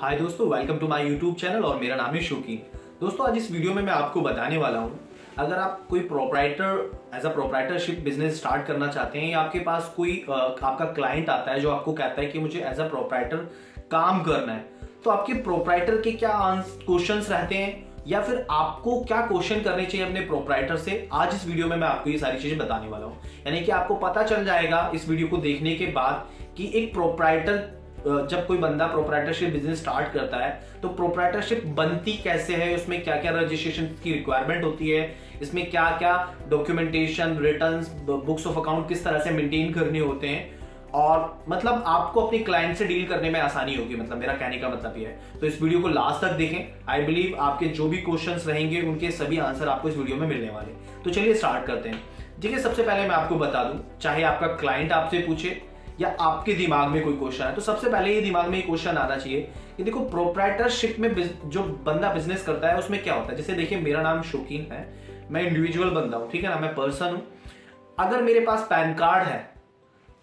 हाय दोस्तों, welcome to my YouTube channel और मेरा नाम है शौकीन। दोस्तों, आज इस वीडियो में मैं आपको बताने वाला हूँ, अगर आप कोई as a proprietorship business start करना चाहते हैं या आपके पास कोई आपका क्लाइंट आता है जो आपको कहता है कि मुझे एज अ प्रोप्राइटर काम करना है, तो आपके प्रोप्राइटर के क्या क्वेश्चंस रहते हैं या फिर आपको क्या क्वेश्चन करने चाहिए अपने प्रोप्राइटर से, आज इस वीडियो में मैं आपको ये सारी चीजें बताने वाला हूँ। यानी कि आपको पता चल जाएगा इस वीडियो को देखने के बाद कि एक प्रोप्राइटर, जब कोई बंदा प्रोप्राइटरशिप बिजनेस स्टार्ट करता है तो प्रोप्राइटरशिप बनती कैसे है, उसमें क्या क्या रजिस्ट्रेशन की रिक्वायरमेंट होती है, इसमें क्या क्या documentation, returns, books of account किस तरह से मेंटेन करने होते हैं, और मतलब आपको अपनी क्लाइंट से डील करने में आसानी होगी। मतलब मेरा कहने का मतलब ये है। तो इस वीडियो को लास्ट तक देखें। आई बिलीव आपके जो भी क्वेश्चंस रहेंगे उनके सभी आंसर आपको इस वीडियो में मिलने वाले। तो चलिए स्टार्ट करते हैं। देखिए, सबसे पहले मैं आपको बता दूं, चाहे आपका क्लाइंट आपसे पूछे या आपके दिमाग में कोई क्वेश्चन है, तो सबसे पहले ये दिमाग में क्वेश्चन आना चाहिए कि देखो, प्रोप्राइटरशिप में जो बंदा बिजनेस करता है उसमें क्या होता है। जैसे देखिए, मेरा नाम शौकीन है, मैं इंडिविजुअल बंदा हूं, ठीक है ना, मैं पर्सन हूं। अगर मेरे पास पैन कार्ड है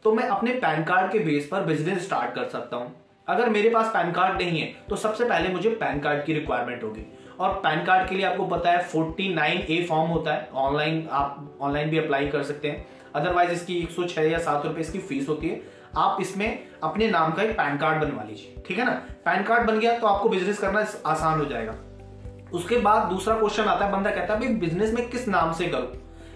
तो मैं अपने पैन कार्ड के बेस पर बिजनेस स्टार्ट कर सकता हूं। अगर मेरे पास पैन कार्ड नहीं है तो सबसे पहले मुझे पैन कार्ड की रिक्वायरमेंट होगी, और पैन कार्ड के लिए आपको पता है 49A फॉर्म होता है। ऑनलाइन आप ऑनलाइन भी अप्लाई कर सकते हैं, अदरवाइज इसकी 106 या 7 रुपए इसकी फीस होती है। आप इसमें अपने नाम का एक पैन कार्ड बनवा लीजिए, ठीक है ना। पैन कार्ड बन गया तो आपको बिजनेस करना आसान हो जाएगा। उसके बाद दूसरा क्वेश्चन आता है, बंदा कहता है भाई बिजनेस में किस नाम से करूं,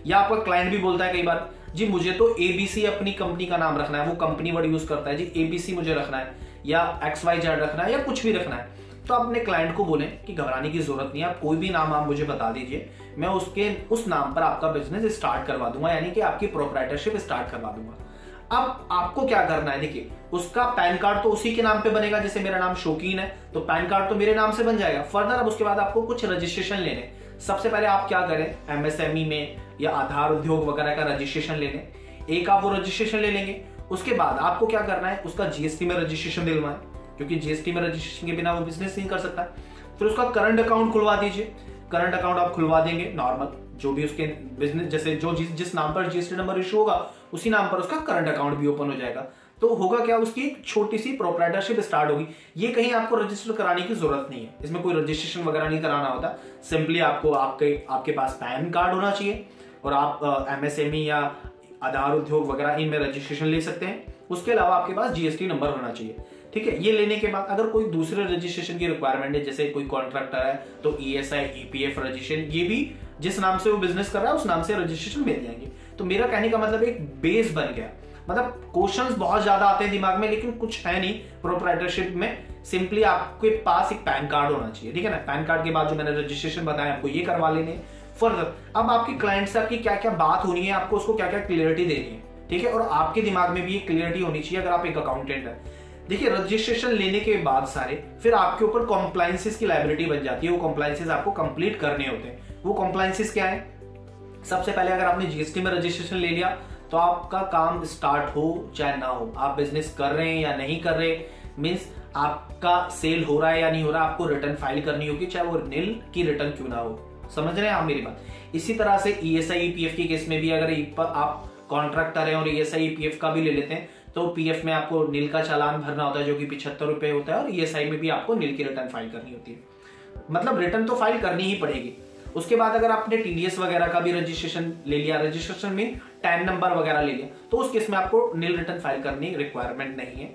या आपका क्लाइंट भी बोलता है कई बार, जी मुझे तो ABC अपनी कंपनी का नाम रखना है, वो कंपनी वर्ड यूज करता है, जी ABC मुझे रखना है या XYZ रखना है या कुछ भी रखना है। तो अपने क्लाइंट को बोलें कि घबराने की जरूरत नहीं है, आप कोई भी नाम आप मुझे बता दीजिए, मैं उस नाम पर आपका बिजनेस स्टार्ट करवा दूंगा, यानी कि आपकी प्रोप्राइटरशिप स्टार्ट करवा दूंगा। अब आपको क्या करना है, देखिए, उसका पैन कार्ड तो उसी के नाम पे बनेगा। जैसे मेरा नाम शौकीन है तो पैन कार्ड तो मेरे नाम से बन जाएगा। फर्दर अब उसके बाद आपको कुछ रजिस्ट्रेशन लेने। सबसे पहले आप क्या करें, MSME में या आधार उद्योग वगैरह का रजिस्ट्रेशन ले लें। एक आप वो रजिस्ट्रेशन ले लेंगे। उसके बाद आपको क्या करना है, उसका GST में रजिस्ट्रेशन दिलवाएं, क्योंकि GST में रजिस्ट्रेशन के बिना वो बिजनेस नहीं कर सकता। फिर उसका करंट अकाउंट खुलवा दीजिए। करंट अकाउंट आप खुलवा देंगे नॉर्मल, जो भी उसके बिजनेस, जैसे जिस नाम पर GST नंबर इशू होगा उसी नाम पर उसका करंट अकाउंट भी ओपन हो जाएगा। तो होगा क्या, उसकी एक छोटी सी प्रोप्राइटरशिप स्टार्ट होगी। ये कहीं आपको रजिस्टर कराने की जरूरत नहीं है, इसमें कोई रजिस्ट्रेशन वगैरह नहीं कराना होता। सिंपली आपको आपके पास पैन कार्ड होना चाहिए और आप MSME या आधार उद्योग वगैरह इनमें रजिस्ट्रेशन ले सकते हैं। उसके अलावा आपके पास GST नंबर होना चाहिए, ठीक है। ये लेने के बाद अगर कोई दूसरे रजिस्ट्रेशन की रिक्वायरमेंट है, जैसे कोई कॉन्ट्रैक्टर है तो ESI EPF रजिस्ट्रेशन, ये भी जिस नाम से वो बिजनेस कर रहा है उस नाम से रजिस्ट्रेशन मिल जाएंगे। तो मेरा कहने का मतलब एक बेस बन गया। मतलब क्वेश्चंस बहुत ज्यादा आते हैं दिमाग में, लेकिन कुछ है नहीं प्रोप्राइटरशिप में। सिंपली आपके पास एक पैन कार्ड होना चाहिए, ठीक है ना। पैन कार्ड के बाद जो मैंने रजिस्ट्रेशन बताया आपको ये करवा लेने। फर्दर अब आपके क्लाइंट से आपकी क्या क्या बात होनी है, आपको उसको क्या क्या क्लियरिटी देनी है, ठीक है। और आपके दिमाग में भी ये क्लियरिटी होनी चाहिए अगर आप एक अकाउंटेंट है। देखिए, रजिस्ट्रेशन लेने के बाद फिर आपके ऊपर कॉम्प्लायंसेस की लायबिलिटी बन जाती है। वो कॉम्प्लायंसेस आपको कंप्लीट करने होते हैं। वो कॉम्प्लायंसेस क्या है, सबसे पहले अगर आपने GST में रजिस्ट्रेशन ले लिया तो आपका काम स्टार्ट हो चाहे ना हो, आप बिजनेस कर रहे हैं या नहीं कर रहे, मीन्स आपका सेल हो रहा है या नहीं हो रहा, आपको रिटर्न फाइल करनी होगी, चाहे वो नील की रिटर्न क्यों ना हो। समझ रहे हैं आप मेरी बात। इसी तरह से ESI EPF के केस में भी अगर आप कॉन्ट्रैक्टर हैं और ESI EPF का भी ले लेते हैं तो PF में आपको नील का चालान भरना होता है जो कि 75 रुपए होता है, और ESI में भी आपको नील की रिटर्न फाइल करनी होती है। मतलब रिटर्न तो फाइल करनी ही पड़ेगी। उसके बाद अगर आपने TDS वगैरह का भी रजिस्ट्रेशन ले लिया, रजिस्ट्रेशन में टैन नंबर वगैरह ले लिया, तो उस केस में आपको नील रिटर्न फाइल करनी रिक्वायरमेंट नहीं है।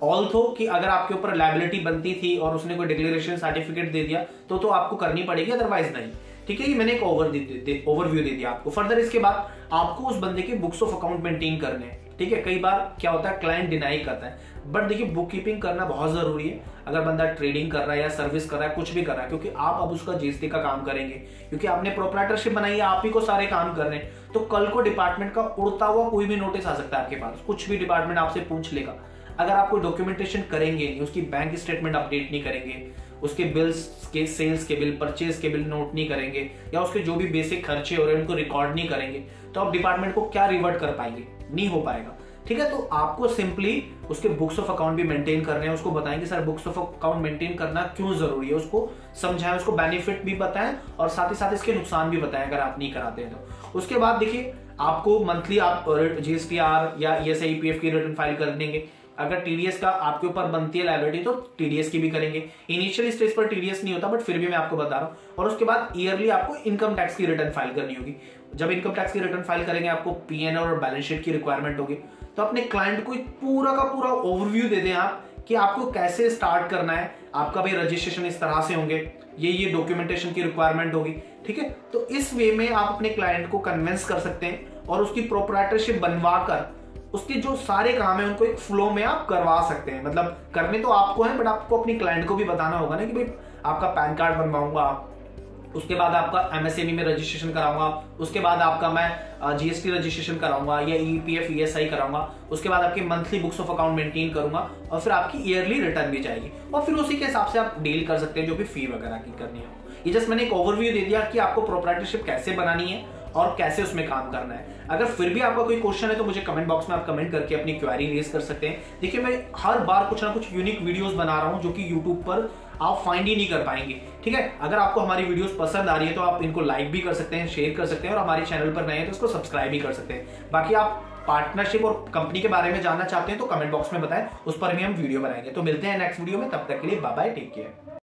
ऑल्थो कि अगर आपके ऊपर लायबिलिटी बनती थी और उसने कोई डिक्लेरेशन सर्टिफिकेट दे दिया तो आपको करनी पड़ेगी, अदरवाइज नहीं, ठीक है। ये मैंने एक ओवरव्यू दे दिया आपको। फर्दर इसके बाद आपको उस बंदे के बुक्स ऑफ अकाउंट मेंटेन करने हैं, ठीक है। कई बार क्या होता है, क्लाइंट डिनाई करता है, बट देखिए बुक कीपिंग करना बहुत जरूरी है। अगर बंदा ट्रेडिंग कर रहा है या सर्विस कर रहा है, कुछ भी कर रहा है, क्योंकि आप अब उसका GST का काम करेंगे, क्योंकि आपने प्रोप्राइटरशिप बनाई है, आप ही को सारे काम कर रहे हैं। तो कल को डिपार्टमेंट का उड़ता हुआ कोई भी नोटिस आ सकता है आपके पास, कुछ भी डिपार्टमेंट आपसे पूछ लेगा। अगर आप कोई डॉक्यूमेंटेशन करेंगे नहीं, उसकी बैंक स्टेटमेंट अपडेट नहीं करेंगे, उसके बिल्स के, सेल्स के बिल, परचेज के बिल नोट नहीं करेंगे, या उसके जो भी बेसिक खर्चे हो रहे हैं उनको रिकॉर्ड नहीं करेंगे, तो आप डिपार्टमेंट को क्या रिवर्ट कर पाएंगे, नहीं हो पाएगा, ठीक है। तो आपको सिंपली उसके बुक्स ऑफ अकाउंट भी मेंटेन करने हैं। उसको बताएं कि sir books of account maintain करना क्यों जरूरी है, उसको समझाएं, उसको बेनिफिट भी बताएं और साथ ही साथ इसके नुकसान भी बताएं अगर आप नहीं कराते हैं तो। उसके बाद देखिए, आपको मंथली आप GSTR या ESI EPF की रिटर्न फाइल कर देंगे। अगर टीडीएस का आपके ऊपर बनती है लायबिलिटी तो टीडीएस की भी करेंगे। इनिशियल स्टेज पर टीडीएस नहीं होता, बट फिर भी मैं आपको बता रहा हूँ। और उसके बाद ईयरली आपको इनकम टैक्स की रिटर्न फाइल करनी होगी। जब इनकम टैक्स की रिटर्न फाइल करेंगे आपको पीएनएल और बैलेंस शीट की रिक्वायरमेंट होगी। तो अपने क्लाइंट को एक पूरा का पूरा ओवरव्यू दे दें आप कि आपको कैसे स्टार्ट करना है। आपका भाई रजिस्ट्रेशन इस तरह से होंगे, ये डॉक्यूमेंटेशन की रिक्वायरमेंट होगी, ठीक है। तो इस वे में आप अपने क्लाइंट को कन्विंस कर सकते हैं और उसकी प्रोप्राइटरशिप बनवा कर उसके जो सारे काम है उनको एक फ्लो में आप करवा सकते हैं। मतलब करने तो आपको है, बट आपको अपनी क्लाइंट को भी बताना होगा ना कि भाई आपका पैन कार्ड बनवाऊंगा, उसके बाद आपका एमएसएमई में रजिस्ट्रेशन कराऊंगा, उसके बाद आपका मैं जीएसटी रजिस्ट्रेशन कराऊंगा या ईपीएफ ईएसआई कराऊंगा, उसके बाद आपकी monthly books of account maintain करूंगा और फिर आपकी ईयरली रिटर्न भी जाएगी और फिर उसी के हिसाब से आप डील कर सकते हैं जो भी फी वगैरह की करनी है। ये जस्ट मैंने एक ओवरव्यू दे दिया कि आपको प्रोप्राइटरशिप कैसे बनानी है और कैसे उसमें काम करना है। अगर फिर भी आपका कोई क्वेश्चन है तो मुझे कमेंट बॉक्स में आप कमेंट करके अपनी क्वेरी रेज कर सकते हैं। देखिए मैं हर बार कुछ ना कुछ यूनिक वीडियोस बना रहा हूं जो कि यूट्यूब पर आप फाइंड ही नहीं कर पाएंगे, ठीक है। अगर आपको हमारी वीडियोस पसंद आ रही है तो आप इनको लाइक भी कर सकते हैं, शेयर कर सकते हैं और हमारे चैनल पर नए हैं तो इसको सब्सक्राइब भी कर सकते हैं। बाकी आप पार्टनरशिप और कंपनी के बारे में जानना चाहते हैं तो कमेंट बॉक्स में बताएं, उस पर भी हम वीडियो बनाएंगे। तो मिलते हैं नेक्स्ट वीडियो में, तब तक के लिए बाय बाय, टेक केयर।